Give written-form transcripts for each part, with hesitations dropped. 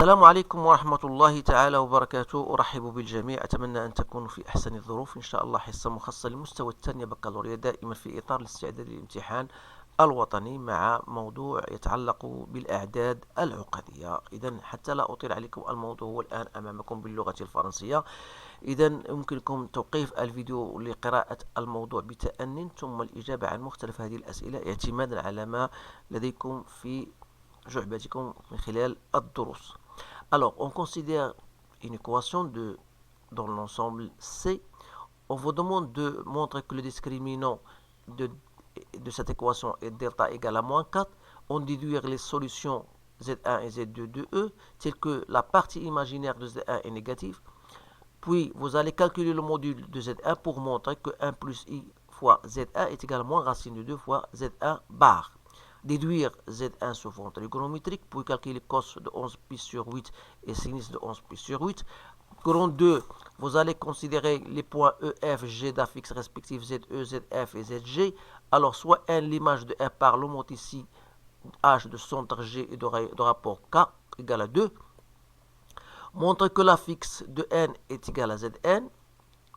السلام عليكم ورحمة الله تعالى وبركاته. أرحب بالجميع، أتمنى أن تكونوا في أحسن الظروف. إن شاء الله حصة مخصصة للمستوى الثاني بكالوريا، دائما في إطار الاستعداد للامتحان الوطني مع موضوع يتعلق بالأعداد العقدية. إذا حتى لا أطيل عليكم، الموضوع هو الآن أمامكم باللغة الفرنسية. إذا يمكنكم توقيف الفيديو لقراءة الموضوع بتأني، ثم الإجابة عن مختلف هذه الأسئلة اعتمادا على ما لديكم في جعبتكم من خلال الدروس. Alors, on considère une équation dans l'ensemble C. On vous demande de montrer que le discriminant de cette équation est delta égale à moins 4. On déduire les solutions Z1 et Z2 de E, telles que la partie imaginaire de Z1 est négative. Puis, vous allez calculer le module de Z1 pour montrer que 1 plus I fois Z1 est égal à moins racine de 2 fois Z1 bar. Déduire Z1 sous forme trigonométrique, puis calculer cos de 11 pi sur 8 et sinus de 11 pi sur 8. Grand 2, vous allez considérer les points E, F, G d'affixe respectifs ZE, ZF et ZG. Alors, soit N l'image de 1 par le mot ici, H de centre G et de rapport K égale à 2. Montre que l'affixe de N est égal à Zn,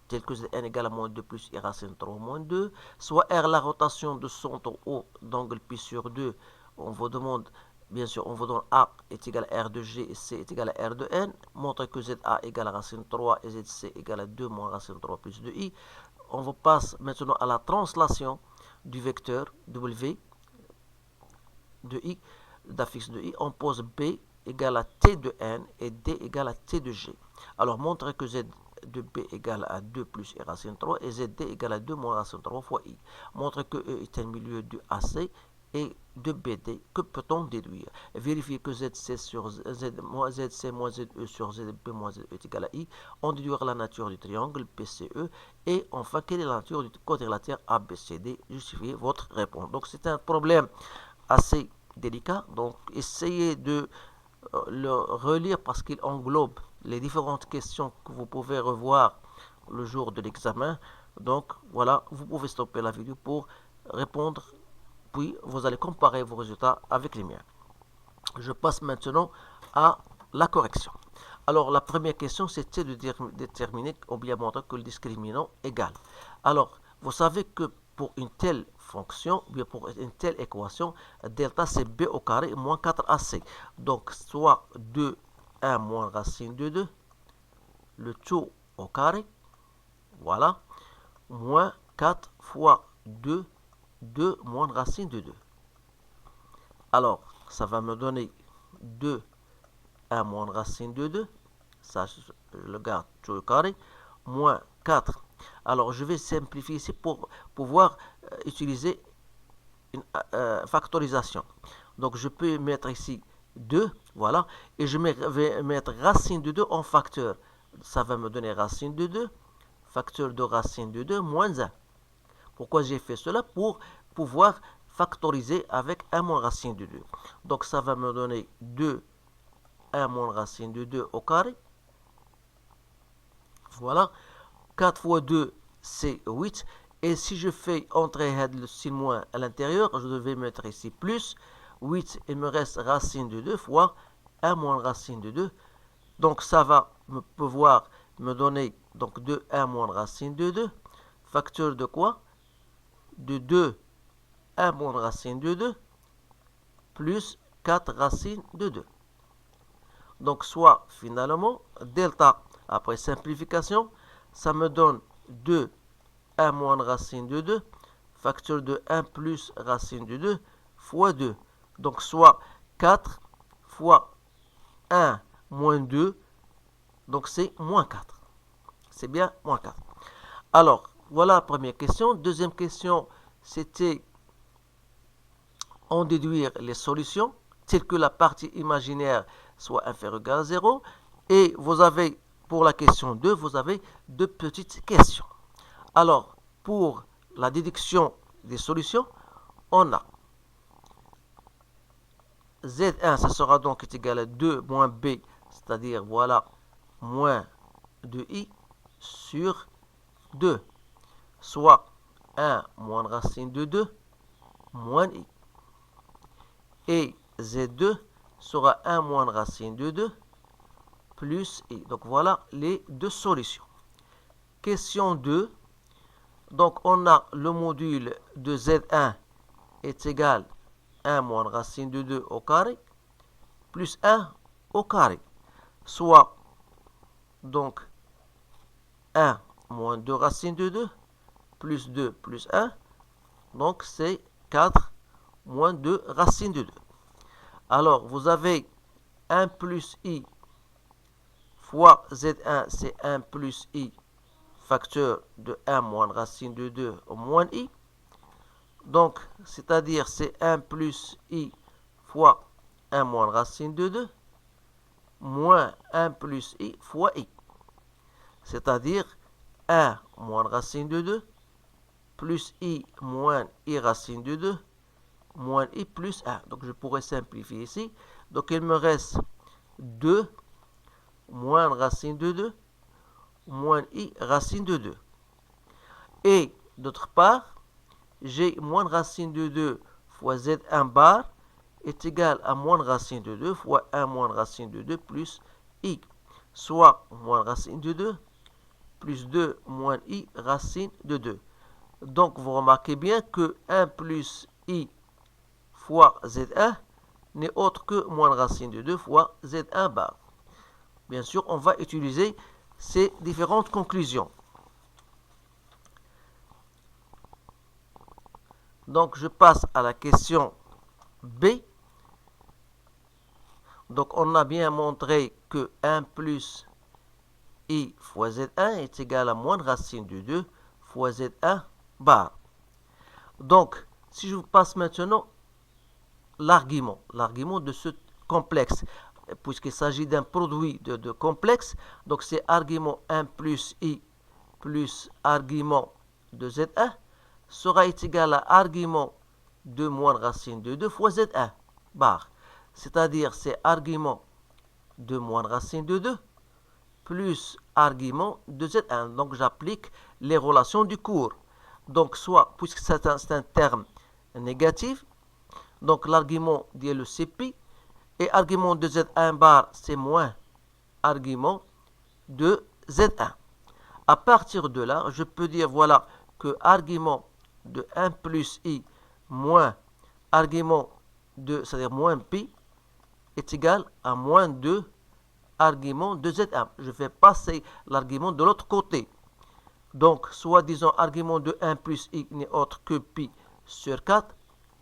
tel que Zn égale à moins 2 plus I racine 3 moins 2, soit R la rotation de centre O d'angle pi sur 2, on vous demande, bien sûr, on vous donne A est égal à R de G et C est égal à R de N, montre que ZA égale à racine 3 et ZC égale à 2 moins racine 3 plus 2I. On vous passe maintenant à la translation du vecteur W de I, d'affixe de I, on pose B égale à T de N et D égale à T de G. Alors, montre que Z de B égale à 2 plus I racine 3 et ZD égale à 2 moins racine 3 fois I. Montre que E est un milieu de AC et de BD. Que peut-on déduire? Vérifier que ZC sur Z, moins ZC moins ZE sur ZB moins ZE est égal à I. On déduire la nature du triangle PCE. Et enfin, quelle est la nature du quadrilatère ABCD? Justifiez votre réponse. Donc, c'est un problème assez délicat. Donc, essayez de le relire parce qu'il englobe les différentes questions que vous pouvez revoir le jour de l'examen. Donc voilà, vous pouvez stopper la vidéo pour répondre, puis vous allez comparer vos résultats avec les miens. Je passe maintenant à la correction. Alors la première question, c'était de déterminer ou bien montrer que le discriminant égal. Alors vous savez que pour une telle fonction, bien pour une telle équation, delta c'est B au carré moins 4AC. Donc soit 2, 1 moins racine de 2, le tout au carré, voilà, moins 4 fois 2, 2 moins racine de 2. Alors, ça va me donner 2, 1 moins racine de 2, ça je le garde tout au carré, moins 4. Alors, je vais simplifier ici pour pouvoir utiliser une factorisation. Donc, je peux mettre ici 2, voilà, et je vais mettre racine de 2 en facteur. Ça va me donner racine de 2, facteur de racine de 2, moins 1. Pourquoi j'ai fait cela? Pour pouvoir factoriser avec 1 moins racine de 2. Donc, ça va me donner 2, 1 moins racine de 2 au carré. Voilà. 4 fois 2, c'est 8. Et si je fais entrer le signe moins à l'intérieur, je devais mettre ici plus 8. Il me reste racine de 2 fois 1 moins racine de 2. Donc ça va pouvoir me donner donc 2, 1 moins racine de 2. Facteur de quoi? De 2, 1 moins racine de 2 plus 4 racine de 2. Donc soit finalement delta après simplification, ça me donne 2, 1 moins racine de 2, facteur de 1 plus racine de 2 fois 2. Donc soit 4 fois 1 moins 2, donc c'est moins 4. C'est bien moins 4. Alors, voilà la première question. Deuxième question, c'était en déduire les solutions, telles que la partie imaginaire soit inférieure ou égale à 0. Et vous avez, pour la question 2, vous avez deux petites questions. Alors, pour la déduction des solutions, on a Z1, ça sera donc égal à 2 moins B, c'est-à-dire, voilà, moins 2i sur 2, soit 1 moins racine de 2 moins i. Et Z2 sera 1 moins racine de 2 plus i. Donc voilà les deux solutions. Question 2. Donc on a le module de z1 est égal à 1 moins racine de 2 au carré plus 1 au carré. Soit donc 1 moins 2 racine de 2 plus 2 plus 1. Donc c'est 4 moins 2 racine de 2. Alors vous avez 1 plus i fois z1, c'est 1 plus i facteur de 1 moins racine de 2 moins i. Donc, c'est-à-dire c'est 1 plus i fois 1 moins racine de 2 moins 1 plus i fois i. C'est-à-dire 1 moins racine de 2 plus i moins i racine de 2 moins i plus 1. Donc, je pourrais simplifier ici. Donc, il me reste 2 moins racine de 2 moins i racine de 2. Et d'autre part, j'ai moins racine de 2 fois z1 bar est égal à moins racine de 2 fois 1 moins racine de 2 plus i, soit moins racine de 2 plus 2 moins i racine de 2. Donc vous remarquez bien que 1 plus i fois z1 n'est autre que moins racine de 2 fois z1 bar. Bien sûr, on va utiliser ces différentes conclusions. Donc, je passe à la question B. Donc, on a bien montré que 1 plus i fois z1 est égal à moins racine de 2 fois z1 bar. Donc, si je vous passe maintenant l'argument de ce complexe, puisqu'il s'agit d'un produit de complexe, donc c'est argument 1 plus i plus argument de z1 sera égal à argument de moins racine de 2 fois z1 bar. C'est-à-dire c'est argument de moins racine de 2 plus argument de z1. Donc j'applique les relations du cours. Donc soit, puisque c'est un terme négatif, donc l'argument dit le cpi, et argument de z1 bar c'est moins argument de z1. À partir de là, je peux dire voilà que argument de 1 plus i moins argument de, c'est-à-dire moins pi, est égal à moins 2 argument de z1. Je vais passer l'argument de l'autre côté. Donc, soit disons argument de 1 plus i n'est autre que pi sur 4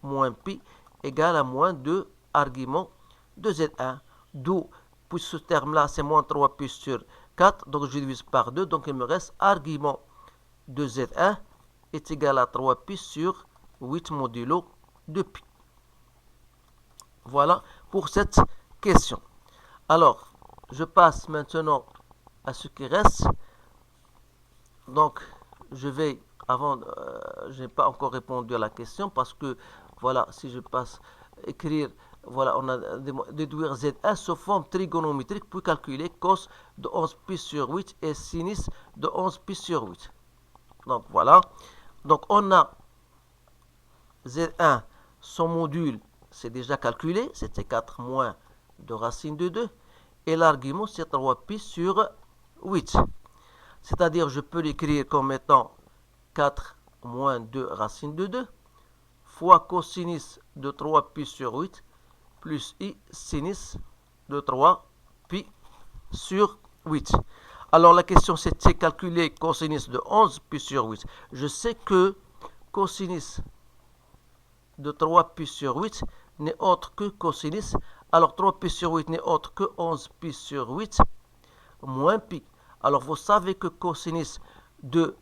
moins pi égale à moins 2 argument de z1. D'où, puisque ce terme-là, c'est moins 3 pi sur 4, donc je divise par 2, donc il me reste argument de z1 est égal à 3 pi sur 8 modulo de pi. Voilà pour cette question. Alors, je passe maintenant à ce qui reste. Donc, je vais, je n'ai pas encore répondu à la question parce que, voilà, si je passe écrire, voilà, on a déduire Z1 sous forme trigonométrique puis calculer cos de 11 pi sur 8 et sinus de 11 pi sur 8. Donc, voilà. Donc, on a Z1, son module, c'est déjà calculé, c'était 4 moins de racine de 2. Et l'argument, c'est 3 pi sur 8. C'est-à-dire, je peux l'écrire comme étant 4 moins 2 racine de 2 fois cosinus de 3 pi sur 8 plus i sinus de 3 pi sur 8. Alors, la question, c'était calculer cosinus de 11 pi sur 8. Je sais que cosinus de 3 pi sur 8 n'est autre que cosinus. Alors, 3 pi sur 8 n'est autre que 11 pi sur 8 moins pi. Alors, vous savez que cosinus de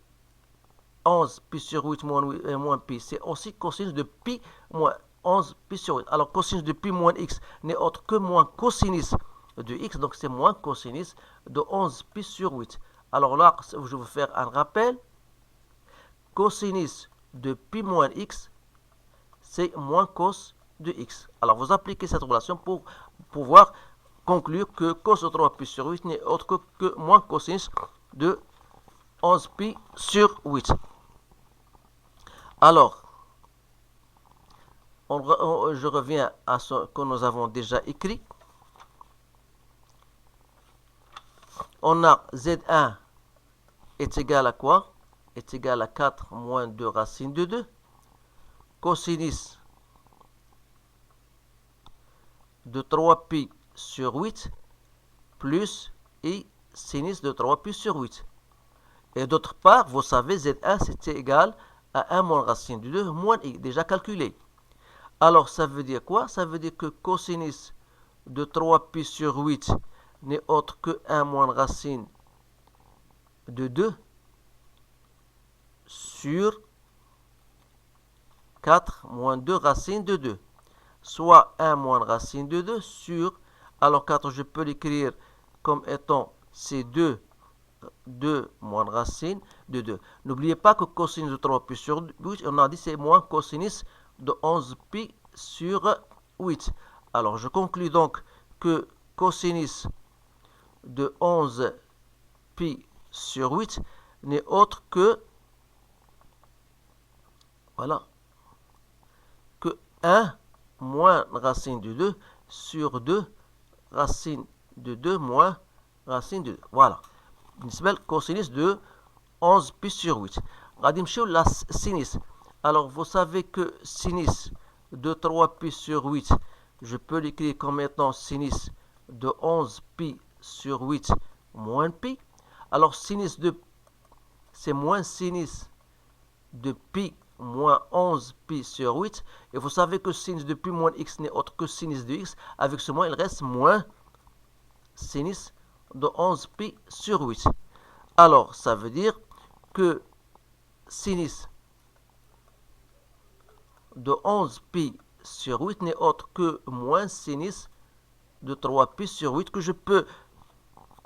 11 pi sur 8 moins pi, c'est aussi cosinus de pi moins 11 pi sur 8. Alors, cosinus de pi moins x n'est autre que moins cosinus de x, donc c'est moins cosinus de 11 pi sur 8. Alors là, je vais faire un rappel. Cosinus de pi moins x, c'est moins cos de x. Alors, vous appliquez cette relation pour pouvoir conclure que cos de 3 pi sur 8 n'est autre que moins cosinus de 11 pi sur 8. Alors, je reviens à ce que nous avons déjà écrit. On a Z1 est égal à quoi? Est égal à 4 moins 2 racine de 2. Cosinus de 3pi sur 8 plus i sinus de 3pi sur 8. Et d'autre part, vous savez, Z1 c'était égal à 1 moins racine de 2 moins i, déjà calculé. Alors, ça veut dire quoi? Ça veut dire que cosinus de 3pi sur 8 n'est autre que 1 moins racine de 2 sur 4 moins 2 racine de 2. Soit 1 moins racine de 2 sur, alors 4 je peux l'écrire comme étant c'est 2 moins racine de 2. N'oubliez pas que cosinus de 3pi sur 8, on a dit c'est moins cosinus de 11pi sur 8. Alors je conclus donc que cosinus de 11pi sur 8 n'est autre que, voilà, que 1 moins racine de 2 sur 2 racine de 2 moins racine de 2. Voilà. بالنسبة cosinus de 11 pi sur 8. غادي نمشيو la sinus. Alors vous savez que sinus de 3 pi sur 8, je peux l'écrire comme étant sinus de 11 pi sur 8 moins pi. Alors sinus de, c'est moins sinus de pi moins 11 pi sur 8. Et vous savez que sinus de pi moins x n'est autre que sinus de x. Avec ce moins, il reste moins sinus de 11 pi sur 8. Alors, ça veut dire que sinus de 11 pi sur 8 n'est autre que moins sinus de 3 pi sur 8 que je peux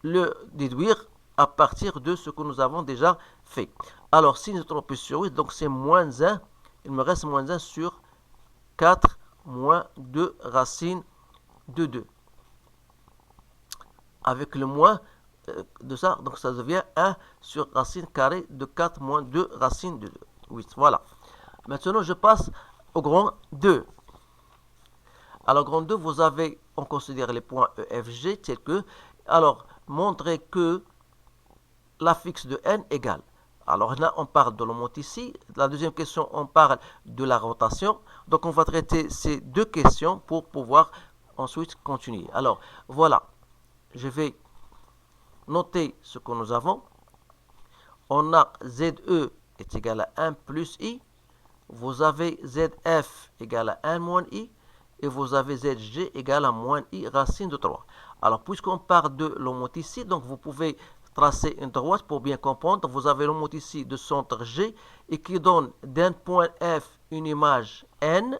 le déduire à partir de ce que nous avons déjà fait. Alors, sinus de 3 pi sur 8, donc c'est moins 1. Il me reste moins 1 sur 4 moins 2 racine de 2. Avec le moins de ça, donc ça devient 1 sur racine carrée de 4 moins 2 racine de 2. 8, voilà. Maintenant, je passe au grand 2. Alors, grand 2, vous avez, on considère les points E, F, G, tels que, alors, montrer que la fixe de n égale. Alors là, on parle de l'homothétie. La deuxième question, on parle de la rotation. Donc, on va traiter ces deux questions pour pouvoir ensuite continuer. Alors, voilà. Je vais noter ce que nous avons. On a ZE est égal à 1 plus I. Vous avez ZF égal à 1 moins I. Et vous avez ZG égal à moins I racine de 3. Alors, puisqu'on parle de l'homothétie, donc vous pouvez tracer une droite pour bien comprendre. Vous avez l'homothétie de centre G et qui donne d'un point F une image N.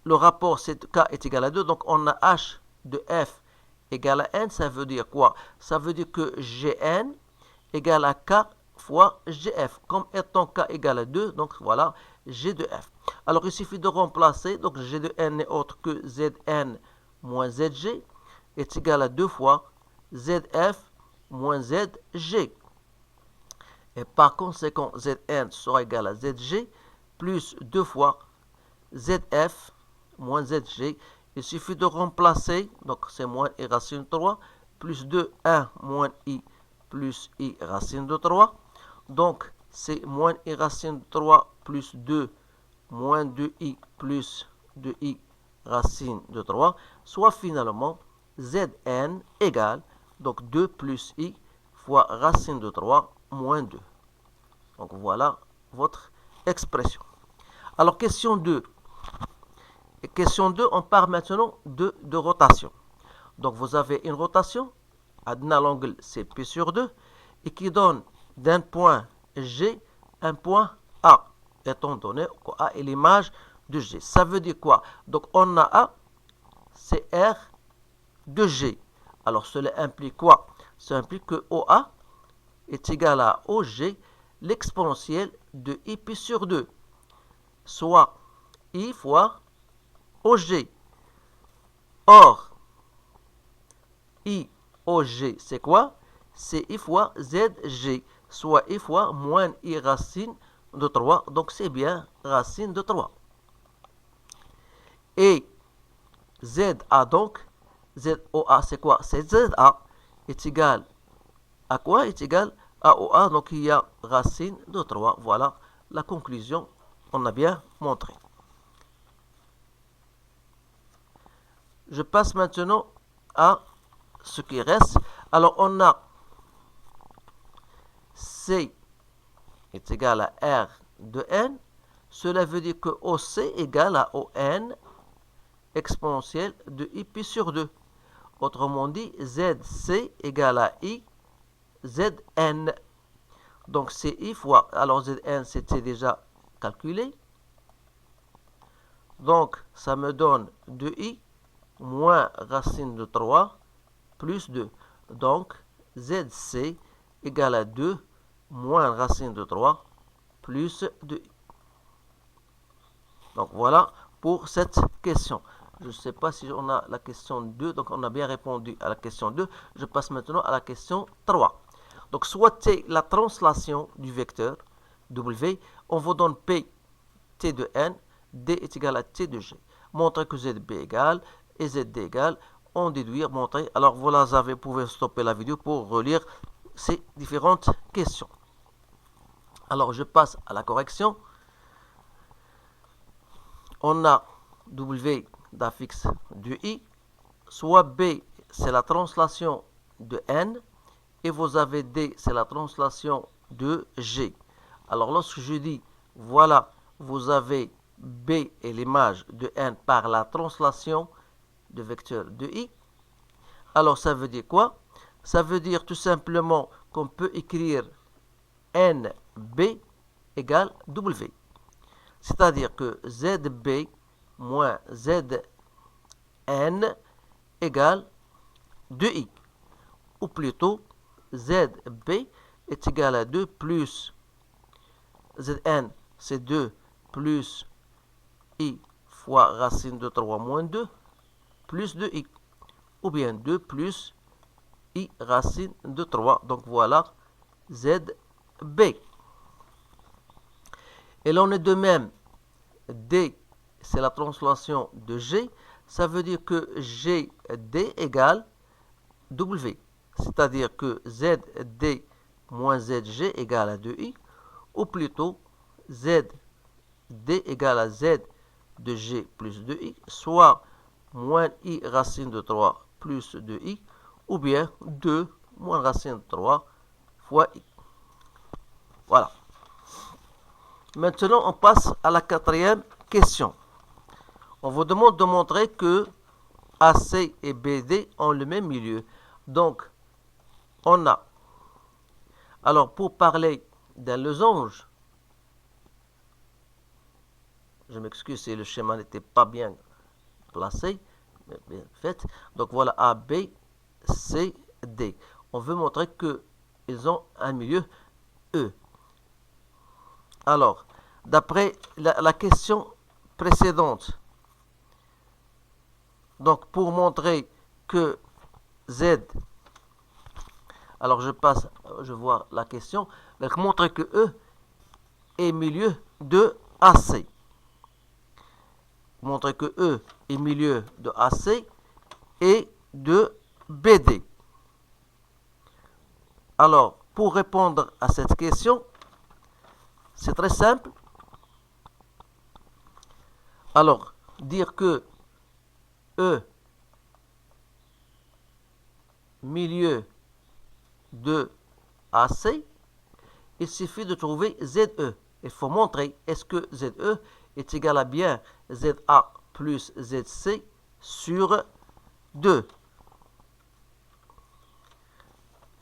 Le rapport K est égal à 2. Donc, on a H de F égale à N, ça veut dire quoi? Ça veut dire que Gn égale à K fois Gf. Comme étant K égale à 2, donc voilà, G de F. Alors, il suffit de remplacer. Donc, G de N n'est autre que Zn moins Zg est égal à 2 fois Zf moins Zg. Et par conséquent, Zn sera égal à Zg plus 2 fois Zf moins Zg. Il suffit de remplacer, donc c'est moins i racine de 3, plus 2, 1 moins i plus i racine de 3. Donc, c'est moins i racine de 3 plus 2 moins 2i plus 2i racine de 3, soit finalement Zn égale, donc 2 plus i fois racine de 3 moins 2. Donc, voilà votre expression. Alors, question 2. Question 2, on parle maintenant de rotation. Donc, vous avez une rotation, à l'angle CP sur 2, et qui donne d'un point G un point A, étant donné que A est l'image de G. Ça veut dire quoi? Donc, on a A, c'est R de G. Alors, cela implique quoi? Ça implique que OA est égal à OG, l'exponentielle de IP sur 2, soit I fois OG. Or, I OG, c'est quoi? C'est I fois ZG, soit I fois moins I racine de 3. Donc, c'est bien racine de 3. Et ZA, donc, ZOA, c'est quoi? C'est ZA est égal à quoi est égal à OA? Donc il y a racine de 3. Voilà la conclusion. On a bien montré. Je passe maintenant à ce qui reste. Alors on a C est égal à R de n. Cela veut dire que OC est égal à ON exponentielle de I pi sur 2. Autrement dit, ZC égale à I Zn. Donc c'est I fois, alors Zn c'était déjà calculé. Donc ça me donne 2i moins racine de 3 plus 2. Donc ZC égale à 2 moins racine de 3 plus 2i. Donc voilà pour cette question. Je ne sais pas si on a la question 2. Donc on a bien répondu à la question 2. Je passe maintenant à la question 3. Donc soit T, la translation du vecteur W, on vous donne P, T de N, D est égal à T de G. Montrer que ZB égale et ZD égale, on déduire, montrer. Alors voilà, vous pouvez stopper la vidéo pour relire ces différentes questions. Alors je passe à la correction. On a W d'affixe de I, soit B, c'est la translation de N, et vous avez D, c'est la translation de G. Alors lorsque je dis, voilà, vous avez B et l'image de N par la translation de vecteur de I, alors ça veut dire quoi? Ça veut dire tout simplement qu'on peut écrire NB égale W. C'est-à-dire que ZB moins ZN égale 2i. Ou plutôt, ZB est égal à 2 plus Zn, c'est 2 plus i fois racine de 3 moins 2 plus 2i. Ou bien 2 plus i racine de 3. Donc voilà ZB. Et l'on est de même, D, c'est la translation de G. Ça veut dire que GD égale W. C'est-à-dire que ZD moins ZG égale à 2i. Ou plutôt, ZD égale à Z de G plus 2i. Soit moins i racine de 3 plus 2i. Ou bien 2 moins racine de 3 fois i. Voilà. Maintenant, on passe à la quatrième question. On vous demande de montrer que AC et BD ont le même milieu. Donc, on a... Alors, pour parler d'un losange, je m'excuse si le schéma n'était pas bien placé, mais bien fait. Donc, voilà A, B, C, D. On veut montrer qu'ils ont un milieu E. Alors, d'après la question précédente, donc pour montrer que Z, alors je vois la question, donc montrer que E est milieu de AC. Montrer que E est milieu de AC et de BD. Alors, pour répondre à cette question, c'est très simple. Alors, dire que E, milieu de AC, il suffit de trouver ZE. Il faut montrer est-ce que ZE est égal à bien ZA plus ZC sur 2.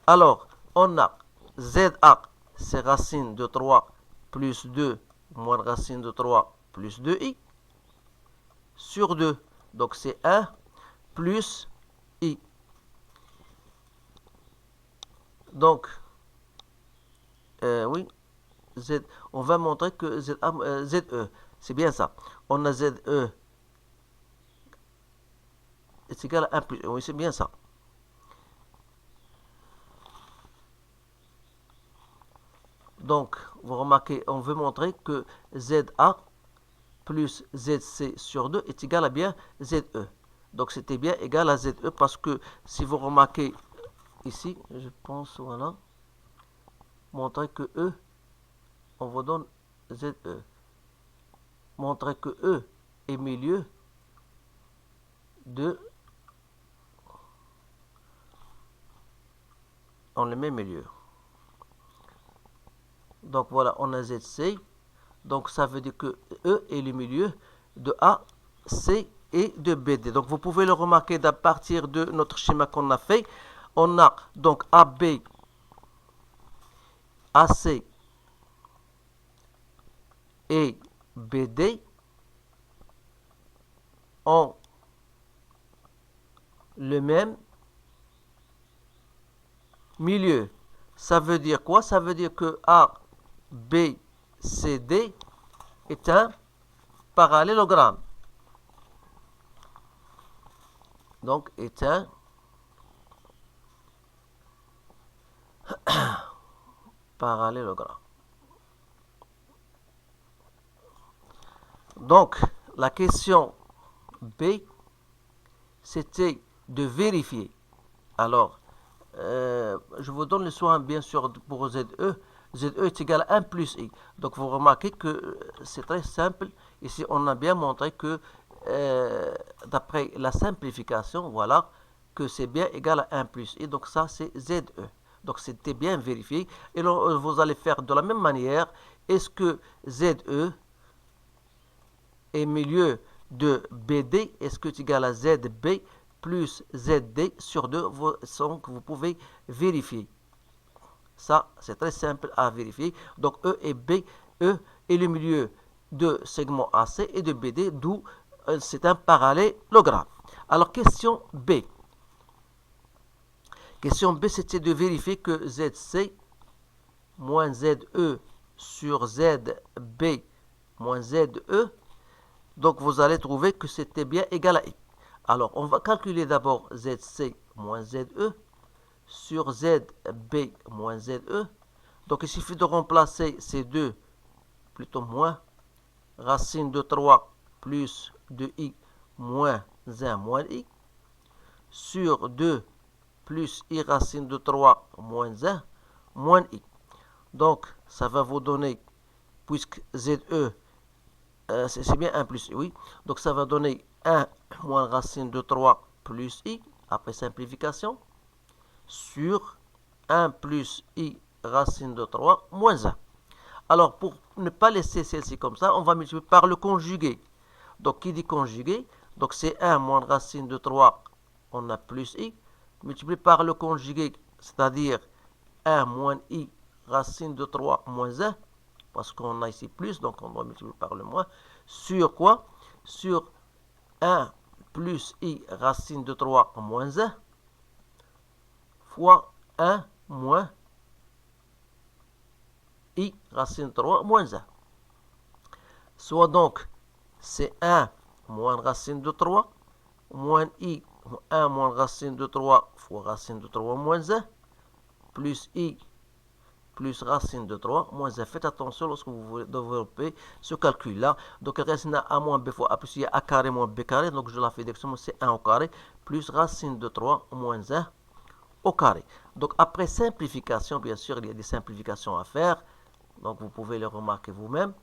Alors, on a ZA, c'est racine de 3 plus 2 moins racine de 3 plus 2i sur 2. Donc c'est 1 plus i. Donc, oui, Z, on va montrer que ZE, c'est bien ça. On a ZE est égal à 1 plus, oui, c'est bien ça. Donc, vous remarquez, on veut montrer que ZA plus ZC sur 2 est égal à bien ZE. Donc, c'était bien égal à ZE parce que si vous remarquez ici, je pense, voilà, montrer que E, on vous donne ZE. Montrer que E est milieu de, on le met milieu. Donc voilà, on a ZC. Donc ça veut dire que E est le milieu de A, C et de BD. Donc vous pouvez le remarquer à partir de notre schéma qu'on a fait. On a donc AB, AC et BD ont le même milieu. Ça veut dire quoi? Ça veut dire que A, B, C, D est un parallélogramme. Donc, est un parallélogramme. Donc, la question B, c'était de vérifier. Alors, je vous donne le soin, bien sûr, pour ZE. ZE est égal à 1 plus I. Donc, vous remarquez que c'est très simple. Ici, on a bien montré que, d'après la simplification, voilà, que c'est bien égal à 1 plus I. Donc, ça, c'est ZE. Donc, c'était bien vérifié. Et là, vous allez faire de la même manière. Est-ce que ZE est milieu de BD? Est-ce que c'est égal à ZB plus ZD sur 2? Donc, vous pouvez vérifier. Ça, c'est très simple à vérifier. Donc, E et B, E est le milieu de segment AC et de BD, d'où c'est un parallélogramme. Alors, question B. Question B, c'était de vérifier que ZC moins ZE sur ZB moins ZE, donc vous allez trouver que c'était bien égal à I. Alors, on va calculer d'abord ZC moins ZE sur ZB moins ZE. Donc, il suffit de remplacer ces deux, plutôt moins, racine de 3 plus de I moins 1 moins I, sur 2 plus I racine de 3 moins 1 moins I. Donc, ça va vous donner, puisque ZE, c'est bien 1 plus I, oui. Donc, ça va donner 1 moins racine de 3 plus I, après simplification, sur 1 plus I racine de 3 moins 1. Alors, pour ne pas laisser celle-ci comme ça, on va multiplier par le conjugué. Donc, qui dit conjugué? Donc, c'est 1 moins racine de 3, on a plus I, multiplié par le conjugué, c'est-à-dire 1 moins I racine de 3 moins 1, parce qu'on a ici plus, donc on doit multiplier par le moins, sur quoi? Sur 1 plus I racine de 3 moins 1, fois 1 moins I racine de 3 moins 1. Soit donc, c'est 1 moins racine de 3, moins I, 1 moins racine de 3 fois racine de 3 moins 1, plus I plus racine de 3 moins 1. Faites attention lorsque vous voulez développer ce calcul-là. Donc, racine A moins B fois A plus I, A carré moins B carré. Donc, je la fais directement, c'est 1 au carré, plus racine de 3 moins 1 au carré. Donc, après simplification, bien sûr, il y a des simplifications à faire. Donc, vous pouvez les remarquer vous-même.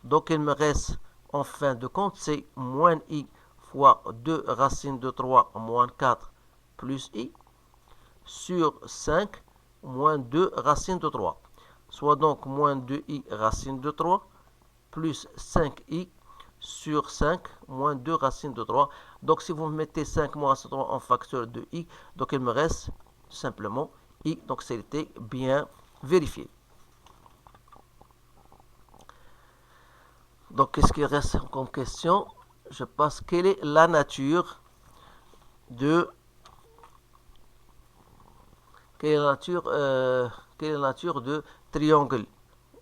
Donc, il me reste, en fin de compte, c'est moins I fois 2 racine de 3 moins 4 plus I sur 5 moins 2 racine de 3. Soit donc moins 2i racine de 3 plus 5i sur 5 moins 2 racine de 3. Donc si vous mettez 5 moins racine de 3 en facteur de i, donc il me reste tout simplement i. Donc c'était bien vérifié. Donc qu'est-ce qui reste comme question? Je passe, quelle est la nature de quelle est la nature de triangle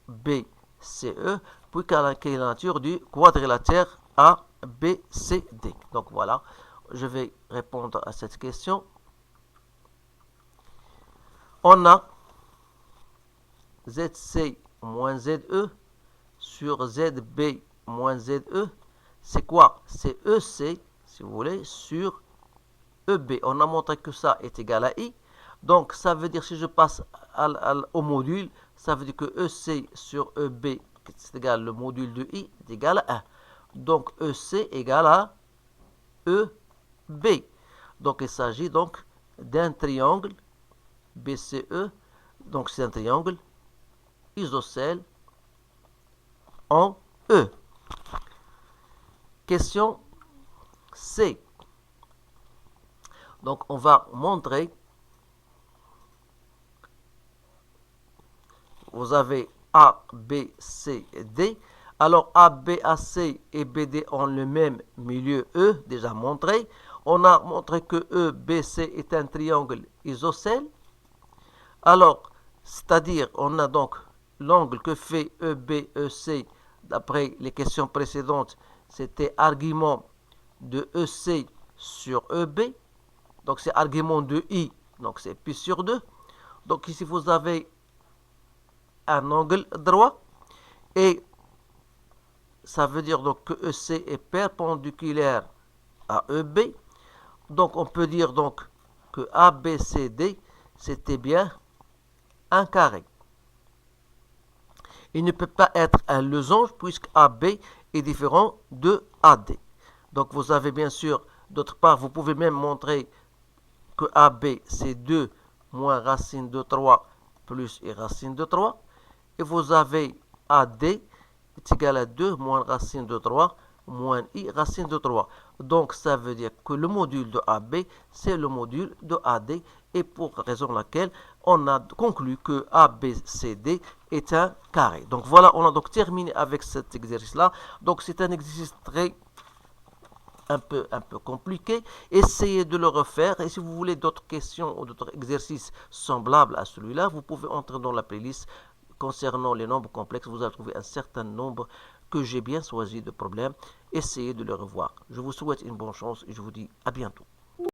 BCE, puis quelle est la nature du quadrilatère ABCD. Donc voilà, je vais répondre à cette question. On a ZC moins ZE sur ZB moins ZE. C'est quoi? C'est EC, si vous voulez, sur EB. On a montré que ça est égal à I. Donc, ça veut dire, si je passe au module, ça veut dire que EC sur EB, c'est égal, le module de I est égal à 1. Donc, EC égale à EB. Donc, il s'agit donc d'un triangle BCE. Donc, c'est un triangle isocèle en E. Question C. Donc, on va montrer. Vous avez A, B, C, D. Alors, A, B, A, C et BD ont le même milieu E, déjà montré. On a montré que E, B, C est un triangle isocèle. Alors, c'est-à-dire, on a donc l'angle que fait EB, EC, d'après les questions précédentes, c'était argument de EC sur EB. Donc, c'est argument de I, donc c'est pi sur 2. Donc, ici, vous avez un angle droit. Et ça veut dire donc que EC est perpendiculaire à EB. Donc, on peut dire donc que ABCD, c'était bien un carré. Il ne peut pas être un losange puisque AB est différent de AD. Donc vous avez bien sûr, d'autre part, vous pouvez même montrer que AB c'est 2 moins racine de 3 plus I racine de 3. Et vous avez AD est égal à 2 moins racine de 3 moins I racine de 3. Donc ça veut dire que le module de AB c'est le module de AD. Et pour raison laquelle on a conclu que ABCD est un carré. Donc voilà, on a donc terminé avec cet exercice-là. Donc c'est un exercice un peu compliqué. Essayez de le refaire. Et si vous voulez d'autres questions ou d'autres exercices semblables à celui-là, vous pouvez entrer dans la playlist concernant les nombres complexes. Vous allez trouver un certain nombre que j'ai bien choisi de problèmes. Essayez de le revoir. Je vous souhaite une bonne chance et je vous dis à bientôt.